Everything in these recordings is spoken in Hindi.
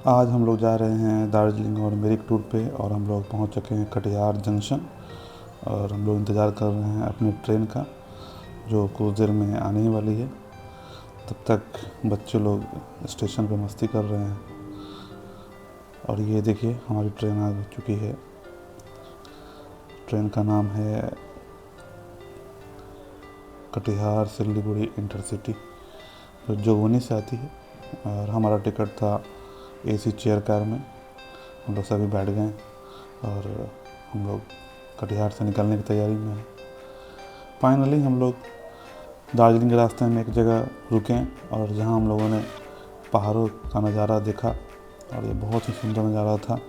आज हम लोग जा रहे हैं दार्जिलिंग और मिरिक टूर पे और हम लोग पहुंच चुके हैं कटिहार जंक्शन। और हम लोग इंतज़ार कर रहे हैं अपनी ट्रेन का, जो कुछ देर में आने ही वाली है। तब तक बच्चे लोग स्टेशन पे मस्ती कर रहे हैं। और ये देखिए, हमारी ट्रेन आ चुकी है। ट्रेन का नाम है कटिहार सिलीगुड़ी इंटरसिटी, जो जोगबनी से आती है। और हमारा टिकट था एसी चेयर कार में। हम लोग सभी बैठ गए और हम लोग कटिहार से निकलने की तैयारी में हैं। फाइनली हम लोग दार्जिलिंग के रास्ते में एक जगह रुके और जहां हम लोगों ने पहाड़ों का नज़ारा देखा और ये बहुत ही सुंदर नज़ारा था।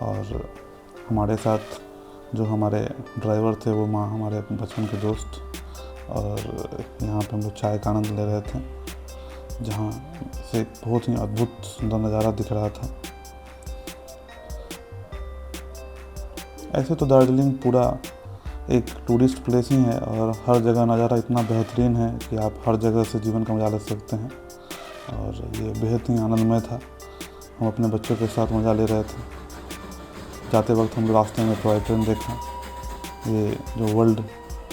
और हमारे साथ जो हमारे ड्राइवर थे वो हमारे बचपन के दोस्त। और यहाँ पे हम लोग चाय का आनंद ले रहे थे, जहाँ से बहुत ही अद्भुत सुंदर नज़ारा दिख रहा था। ऐसे तो दार्जिलिंग पूरा एक टूरिस्ट प्लेस ही है और हर जगह नज़ारा इतना बेहतरीन है कि आप हर जगह से जीवन का मजा ले सकते हैं। और ये बेहद ही आनंदमय था। हम अपने बच्चों के साथ मज़ा ले रहे थे। जाते वक्त हम रास्ते में टॉय ट्रेन देखा, ये जो वर्ल्ड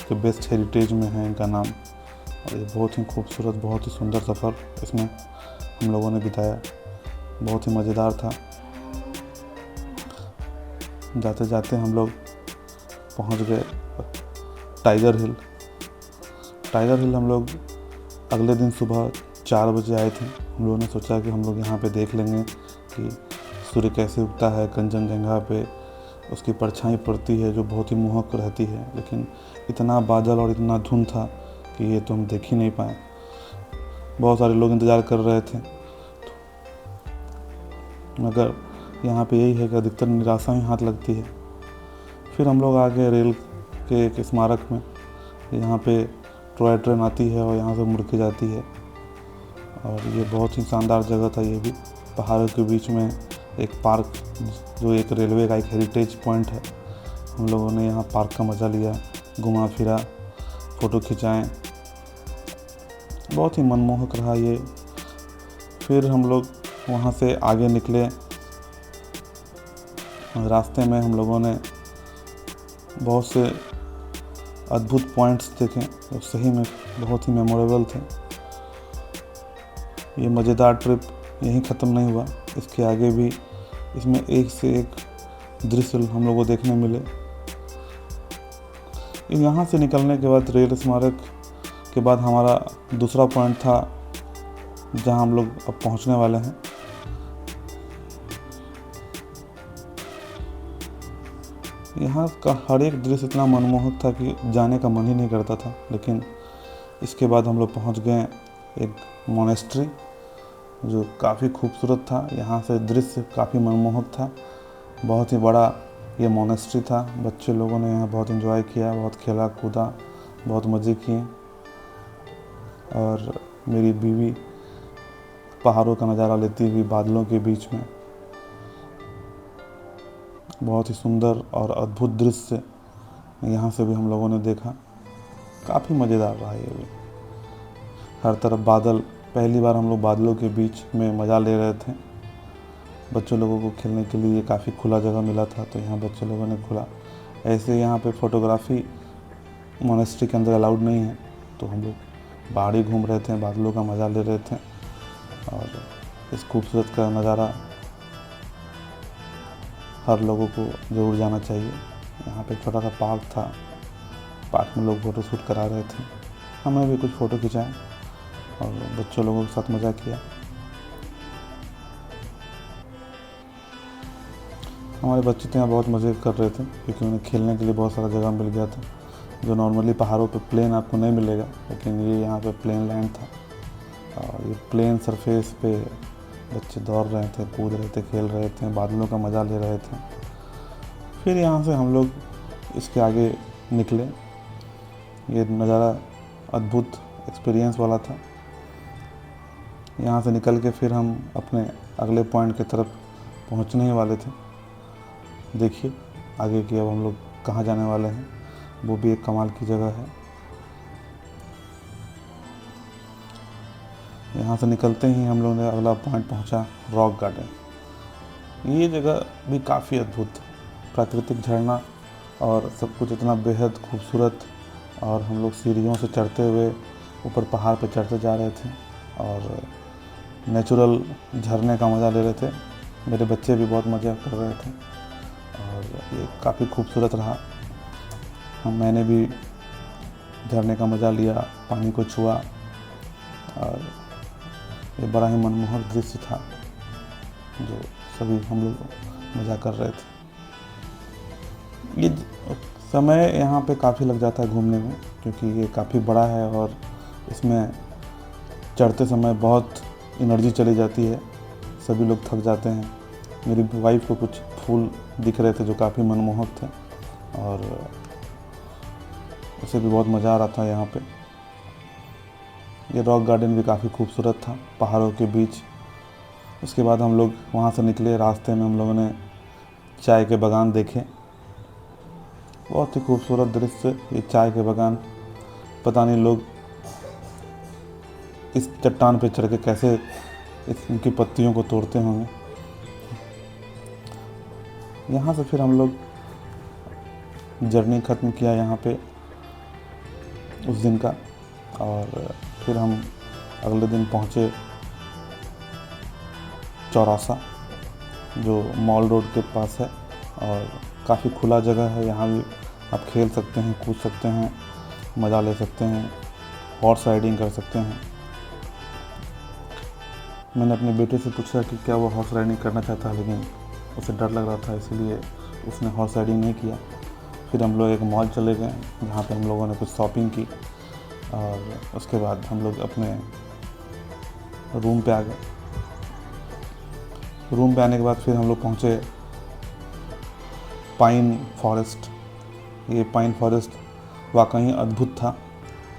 के बेस्ट हेरिटेज में है इनका नाम। और ये बहुत ही खूबसूरत, बहुत ही सुंदर सफ़र इसमें हम लोगों ने बिताया। बहुत ही मज़ेदार था। जाते जाते हम लोग पहुंच गए टाइगर हिल। टाइगर हिल हम लोग अगले दिन सुबह 4 बजे आए थे। हम लोगों ने सोचा कि हम लोग यहाँ पे देख लेंगे कि सूर्य कैसे उगता है। कंचनजंगा पे उसकी परछाई पड़ती है जो बहुत ही मोहक रहती है, लेकिन इतना बादल और इतना धुंध था कि ये तो हम देख ही नहीं पाए। बहुत सारे लोग इंतज़ार कर रहे थे, मगर यहाँ पे यही है कि अधिकतर निराशा ही हाथ लगती है। फिर हम लोग आ गए रेल के एक स्मारक में। यहाँ पे टॉय ट्रेन आती है और यहाँ से मुड़ के जाती है। और ये बहुत ही शानदार जगह था। ये भी पहाड़ों के बीच में एक पार्क, जो एक रेलवे का एक हेरिटेज पॉइंट है। हम लोगों ने यहाँ पार्क का मज़ा लिया, घुमा फिरा, फ़ोटो खिंचाएँ। बहुत ही मनमोहक रहा ये। फिर हम लोग वहाँ से आगे निकले। रास्ते में हम लोगों ने बहुत से अद्भुत पॉइंट्स देखे जो सही में बहुत ही मेमोरेबल थे। ये मज़ेदार ट्रिप यहीं ख़त्म नहीं हुआ, इसके आगे भी इसमें एक से एक दृश्य हम लोगों को देखने मिले। यहाँ से निकलने के बाद रेल स्मारक के बाद हमारा दूसरा पॉइंट था जहाँ हम लोग अब पहुँचने वाले हैं। यहाँ का हर एक दृश्य इतना मनमोहक था कि जाने का मन ही नहीं करता था। लेकिन इसके बाद हम लोग पहुँच गए एक मोनेस्ट्री जो काफ़ी खूबसूरत था। यहाँ से दृश्य काफ़ी मनमोहक था। बहुत ही बड़ा ये मोनेस्ट्री था। बच्चे लोगों ने यहाँ बहुत एंजॉय किया, बहुत खेला कूदा, बहुत मज़े किए। और मेरी बीवी पहाड़ों का नज़ारा लेती हुई बादलों के बीच में, बहुत ही सुंदर और अद्भुत दृश्य यहाँ से भी हम लोगों ने देखा। काफ़ी मज़ेदार रहा ये भी। हर तरफ बादल, पहली बार हम लोग बादलों के बीच में मज़ा ले रहे थे। बच्चों लोगों को खेलने के लिए काफ़ी खुला जगह मिला था, तो यहाँ बच्चे लोगों ने खुला। ऐसे यहाँ पे फ़ोटोग्राफ़ी मोनेस्ट्री के अंदर अलाउड नहीं है, तो हम लोग बाहर ही घूम रहे थे, बादलों का मज़ा ले रहे थे। और इस खूबसूरत का नज़ारा हर लोगों को ज़रूर जाना चाहिए। यहाँ पे छोटा सा पार्क था, पार्क में लोग फ़ोटो शूट करा रहे थे। हमें भी कुछ फ़ोटो खिंचाए और बच्चों लोगों के साथ मज़ा किया। हमारे बच्चे तो यहाँ बहुत मज़े कर रहे थे क्योंकि उन्हें खेलने के लिए बहुत सारा जगह मिल गया था, जो नॉर्मली पहाड़ों पे प्लेन आपको नहीं मिलेगा, लेकिन ये यहाँ पे प्लेन लैंड था। और ये प्लेन सरफेस पे बच्चे दौड़ रहे थे, कूद रहे थे, खेल रहे थे, बादलों का मज़ा ले रहे थे। फिर यहाँ से हम लोग इसके आगे निकले। ये नज़ारा अद्भुत एक्सपीरियंस वाला था। यहाँ से निकल के फिर हम अपने अगले पॉइंट की तरफ पहुँचने ही वाले थे। देखिए आगे की अब हम लोग कहाँ जाने वाले हैं, वो भी एक कमाल की जगह है। यहाँ से निकलते ही हम लोग ने अगला पॉइंट पहुँचा, रॉक गार्डन। ये जगह भी काफ़ी अद्भुत, प्राकृतिक झरना और सब कुछ इतना बेहद खूबसूरत। और हम लोग सीढ़ियों से चढ़ते हुए ऊपर पहाड़ पे चढ़ते जा रहे थे और नेचुरल झरने का मज़ा ले रहे थे। मेरे बच्चे भी बहुत मज़ा कर रहे थे और ये काफ़ी खूबसूरत रहा। मैंने भी झरने का मज़ा लिया, पानी को छुआ और ये बड़ा ही मनमोहक दृश्य था जो सभी हम लोग मज़ा कर रहे थे। ये समय यहाँ पे काफ़ी लग जाता है घूमने में, क्योंकि ये काफ़ी बड़ा है और इसमें चढ़ते समय बहुत एनर्जी चली जाती है, सभी लोग थक जाते हैं। मेरी वाइफ को कुछ फूल दिख रहे थे जो काफ़ी मनमोहक थे और उसे भी बहुत मज़ा आ रहा था यहाँ पे। ये रॉक गार्डन भी काफ़ी खूबसूरत था पहाड़ों के बीच। उसके बाद हम लोग वहाँ से निकले, रास्ते में हम लोगों ने चाय के बागान देखे, बहुत ही खूबसूरत दृश्य। ये चाय के बागान, पता नहीं लोग इस चट्टान पे चढ़ के कैसे इनकी पत्तियों को तोड़ते होंगे। यहाँ से फिर हम लोग जर्नी ख़त्म किया यहाँ पे उस दिन का, और फिर हम अगले दिन पहुँचे चौरासा जो मॉल रोड के पास है और काफ़ी खुला जगह है। यहाँ भी आप खेल सकते हैं, कूद सकते हैं, मज़ा ले सकते हैं, हॉर्स राइडिंग कर सकते हैं। मैंने अपने बेटे से पूछा कि क्या वो हॉर्स राइडिंग करना चाहता है, लेकिन उसे डर लग रहा था, इसलिए उसने हॉर्स राइडिंग नहीं किया। फिर हम लोग एक मॉल चले गए जहाँ पे हम लोगों ने कुछ शॉपिंग की और उसके बाद हम लोग अपने रूम पे आ गए। रूम पे आने के बाद फिर हम लोग पहुँचे पाइन फॉरेस्ट। ये पाइन फॉरेस्ट वाकई अद्भुत था,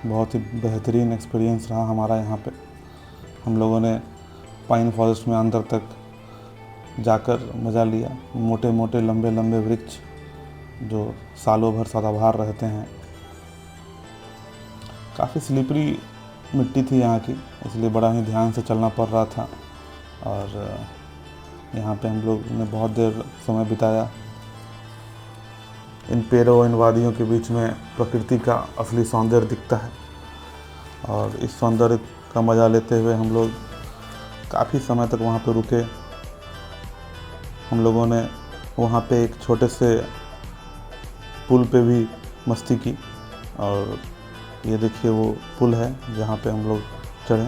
बहुत ही बेहतरीन एक्सपीरियंस रहा हमारा यहाँ पे। हम लोगों ने पाइन फॉरेस्ट में अंदर तक जाकर मज़ा लिया। मोटे मोटे लंबे लंबे वृक्ष जो सालों भर सदाबहार रहते हैं। काफ़ी स्लिपरी मिट्टी थी यहाँ की, इसलिए बड़ा ही ध्यान से चलना पड़ रहा था और यहाँ पे हम लोग ने बहुत देर समय बिताया। इन पेड़ों, इन वादियों के बीच में प्रकृति का असली सौंदर्य दिखता है और इस सौंदर्य का मज़ा लेते हुए हम लोग काफ़ी समय तक वहाँ पर रुके। हम लोगों ने वहाँ पे एक छोटे से पुल पे भी मस्ती की और ये देखिए वो पुल है जहाँ पे हम लोग चढ़े।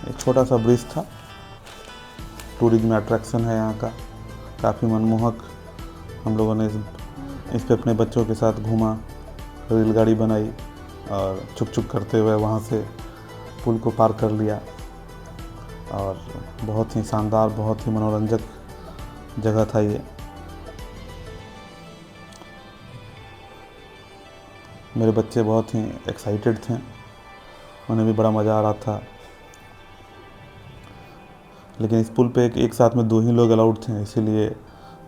एक छोटा सा ब्रिज था, टूरिज्म अट्रैक्शन है यहाँ का, काफ़ी मनमोहक। हम लोगों ने इस पे अपने बच्चों के साथ घूमा, रेलगाड़ी बनाई और छुक छुक करते हुए वहाँ से पुल को पार कर लिया और बहुत ही शानदार, बहुत ही मनोरंजक जगह था ये। मेरे बच्चे बहुत ही एक्साइटेड थे, उन्हें भी बड़ा मज़ा आ रहा था। लेकिन इस पुल पे एक साथ में 2 ही लोग अलाउड थे, इसीलिए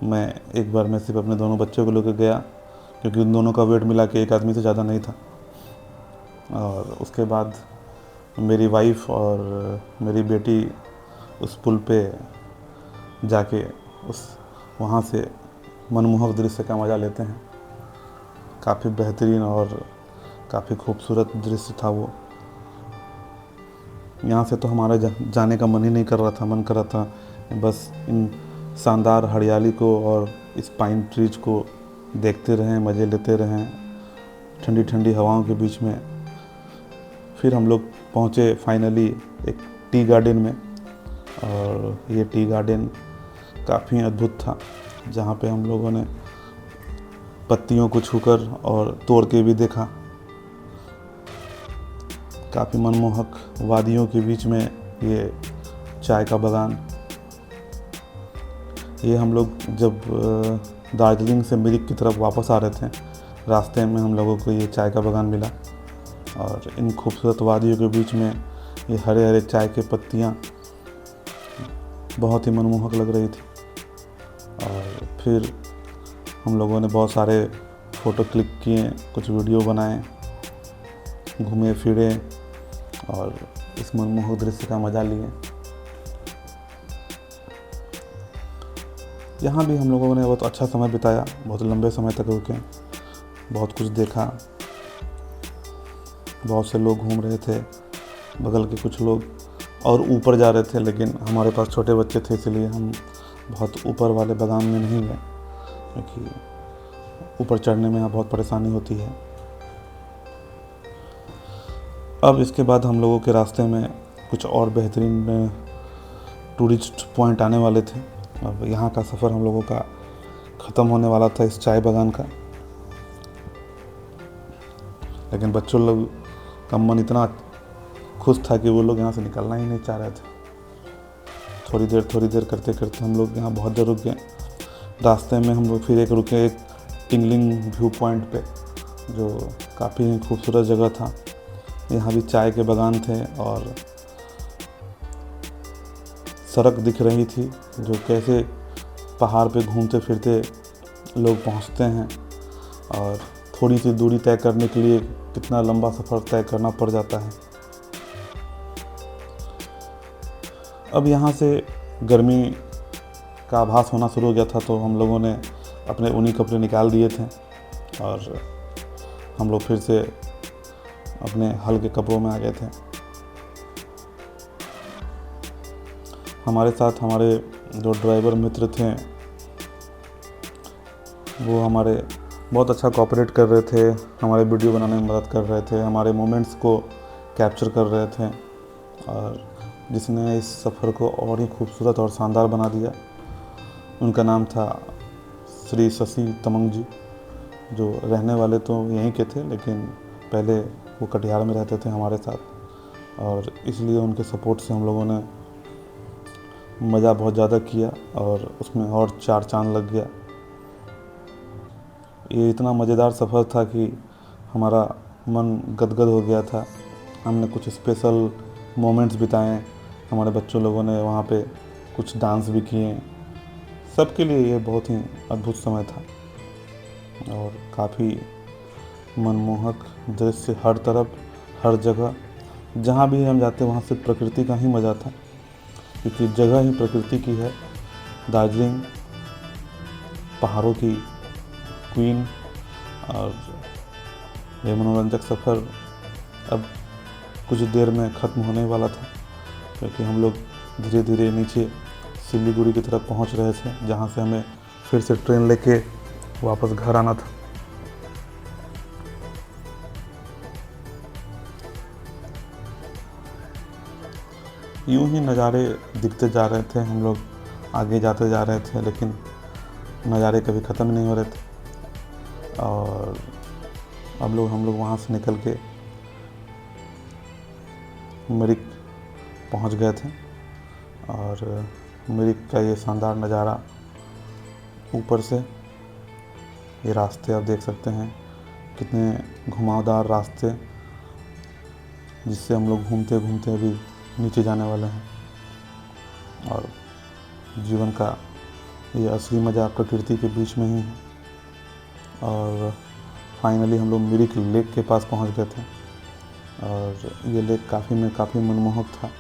मैं एक बार में सिर्फ अपने दोनों बच्चों को लेकर गया, क्योंकि उन दोनों का वेट मिला के एक आदमी से ज़्यादा नहीं था। और उसके बाद मेरी वाइफ और मेरी बेटी उस पुल पे जाके वहाँ से मनमोहक दृश्य का मज़ा लेते हैं। काफ़ी बेहतरीन और काफ़ी खूबसूरत दृश्य था वो। यहाँ से तो हमारा जाने का मन ही नहीं कर रहा था, मन कर रहा था बस इन शानदार हरियाली को और इस पाइन ट्रीज को देखते रहें, मज़े लेते रहें ठंडी ठंडी हवाओं के बीच में। फिर हम लोग पहुँचे फाइनली एक टी गार्डन में, और ये टी गार्डन काफ़ी अद्भुत था, जहाँ पे हम लोगों ने पत्तियों को छूकर और तोड़ के भी देखा। काफ़ी मनमोहक वादियों के बीच में ये चाय का बागान। ये हम लोग जब दार्जिलिंग से मिरिक की तरफ वापस आ रहे थे, रास्ते में हम लोगों को ये चाय का बागान मिला और इन खूबसूरत वादियों के बीच में ये हरे हरे चाय के पत्तियाँ बहुत ही मनमोहक लग रही थी। और फिर हम लोगों ने बहुत सारे फ़ोटो क्लिक किए, कुछ वीडियो बनाए, घूमे फिरे और इस मनमोहक दृश्य का मज़ा लिए। यहाँ भी हम लोगों ने बहुत अच्छा समय बिताया, बहुत लंबे समय तक रुके, बहुत कुछ देखा। बहुत से लोग घूम रहे थे, बगल के कुछ लोग और ऊपर जा रहे थे, लेकिन हमारे पास छोटे बच्चे थे इसलिए हम बहुत ऊपर वाले बागान में नहीं गए, क्योंकि ऊपर चढ़ने में यहाँ बहुत परेशानी होती है। अब इसके बाद हम लोगों के रास्ते में कुछ और बेहतरीन टूरिस्ट पॉइंट आने वाले थे। अब यहाँ का सफ़र हम लोगों का ख़त्म होने वाला था इस चाय बागान का, लेकिन बच्चों लोग का मन इतना खुश था कि वो लोग यहाँ से निकलना ही नहीं चाह रहे थे। थोड़ी देर करते करते हम लोग यहाँ बहुत देर रुक गए। रास्ते में हम लोग फिर एक रुके एक टिंगलिंग व्यू पॉइंट पे, जो काफ़ी खूबसूरत जगह था। यहाँ भी चाय के बागान थे और सड़क दिख रही थी, जो कैसे पहाड़ पे घूमते फिरते लोग पहुँचते हैं और थोड़ी सी दूरी तय करने के लिए कितना लंबा सफ़र तय करना पड़ जाता है। अब यहाँ से गर्मी का आभास होना शुरू हो गया था, तो हम लोगों ने अपने ऊनी कपड़े निकाल दिए थे और हम लोग फिर से अपने हल्के कपड़ों में आ गए थे। हमारे साथ हमारे जो ड्राइवर मित्र थे वो हमारे बहुत अच्छा कोऑपरेट कर रहे थे, हमारे वीडियो बनाने में मदद कर रहे थे, हमारे मोमेंट्स को कैप्चर कर रहे थे, और जिसने इस सफ़र को और ही खूबसूरत और शानदार बना दिया। उनका नाम था श्री शशि तमंग जी, जो रहने वाले तो यहीं के थे, लेकिन पहले वो कटिहार में रहते थे हमारे साथ, और इसलिए उनके सपोर्ट से हम लोगों ने मज़ा बहुत ज़्यादा किया और उसमें और 4 चांद लग गया। ये इतना मज़ेदार सफ़र था कि हमारा मन गदगद हो गया था। हमने कुछ स्पेशल मोमेंट्स बिताए, हमारे बच्चों लोगों ने वहाँ पे कुछ डांस भी किए। सबके लिए ये बहुत ही अद्भुत समय था और काफ़ी मनमोहक दृश्य हर तरफ, हर जगह। जहाँ भी हम जाते वहाँ सिर्फ प्रकृति का ही मज़ा था, क्योंकि जगह ही प्रकृति की है। दार्जिलिंग पहाड़ों की क्वीन, और ये मनोरंजक सफ़र अब कुछ देर में ख़त्म होने वाला था, क्योंकि हम लोग धीरे धीरे नीचे सिलीगुड़ी की तरफ पहुंच रहे थे, जहां से हमें फिर से ट्रेन लेके वापस घर आना था। यूं ही नज़ारे दिखते जा रहे थे, हम लोग आगे जाते जा रहे थे, लेकिन नज़ारे कभी ख़त्म नहीं हो रहे थे। और अब हम लोग वहाँ से निकल के मिरिक पहुँच गए थे, और मिरिक का ये शानदार नज़ारा ऊपर से, ये रास्ते आप देख सकते हैं कितने घुमावदार रास्ते, जिससे हम लोग घूमते घूमते अभी नीचे जाने वाले हैं। और जीवन का ये असली मज़ा प्रकृति के बीच में ही है। और फाइनली हम लोग मिरिक लेक के पास पहुंच गए थे, और ये लेक काफ़ी मनमोहक था।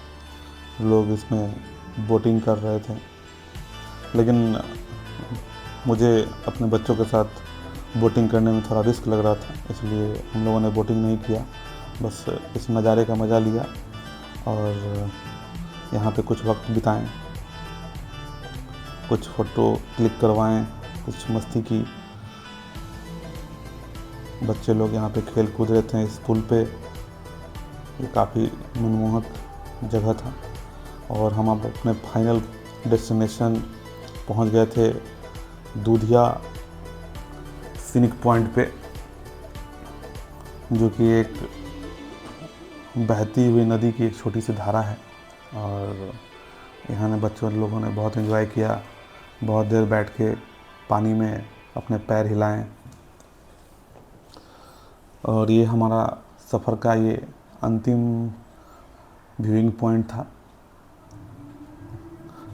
लोग इसमें बोटिंग कर रहे थे, लेकिन मुझे अपने बच्चों के साथ बोटिंग करने में थोड़ा रिस्क लग रहा था, इसलिए हम लोगों ने बोटिंग नहीं किया, बस इस नज़ारे का मज़ा लिया और यहाँ पे कुछ वक्त बिताएं, कुछ फ़ोटो क्लिक करवाएं, कुछ मस्ती की। बच्चे लोग यहाँ पे खेल कूद रहे थे इस पुल पे, ये काफ़ी मनमोहक जगह था। और हम अब अपने फाइनल डेस्टिनेशन पहुँच गए थे, दूधिया सीनिक पॉइंट पे, जो कि एक बहती हुई नदी की एक छोटी सी धारा है। और यहाँ ने बच्चों लोगों ने बहुत एंजॉय किया, बहुत देर बैठ के पानी में अपने पैर हिलाएं। और ये हमारा सफ़र का ये अंतिम व्यूइंग पॉइंट था।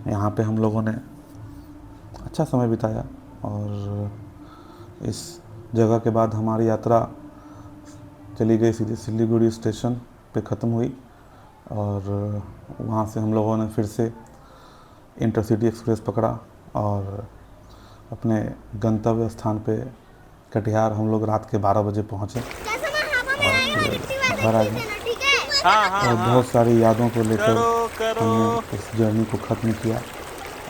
यहाँ पे हम लोगों ने अच्छा समय बिताया, और इस जगह के बाद हमारी यात्रा चली गई सीधे सिलीगुड़ी स्टेशन पे ख़त्म हुई, और वहाँ से हम लोगों ने फिर से इंटरसिटी एक्सप्रेस पकड़ा और अपने गंतव्य स्थान पे कटिहार हम लोग रात के 12 बजे पहुँचे और घर आ गए। और बहुत सारी यादों को लेकर हमने इस जर्नी को ख़त्म किया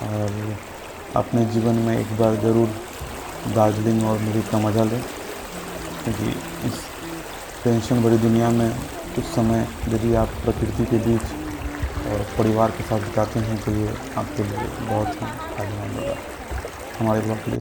और अपने जीवन में एक बार ज़रूर दार्जिलिंग और मिरिक का मज़ा लें, क्योंकि इस टेंशन भरी दुनिया में कुछ समय यदि आप प्रकृति के बीच और परिवार के साथ बिताते हैं तो ये आपके लिए बहुत ही फायदेमंद होगा। हमारे ब्लॉग के लिए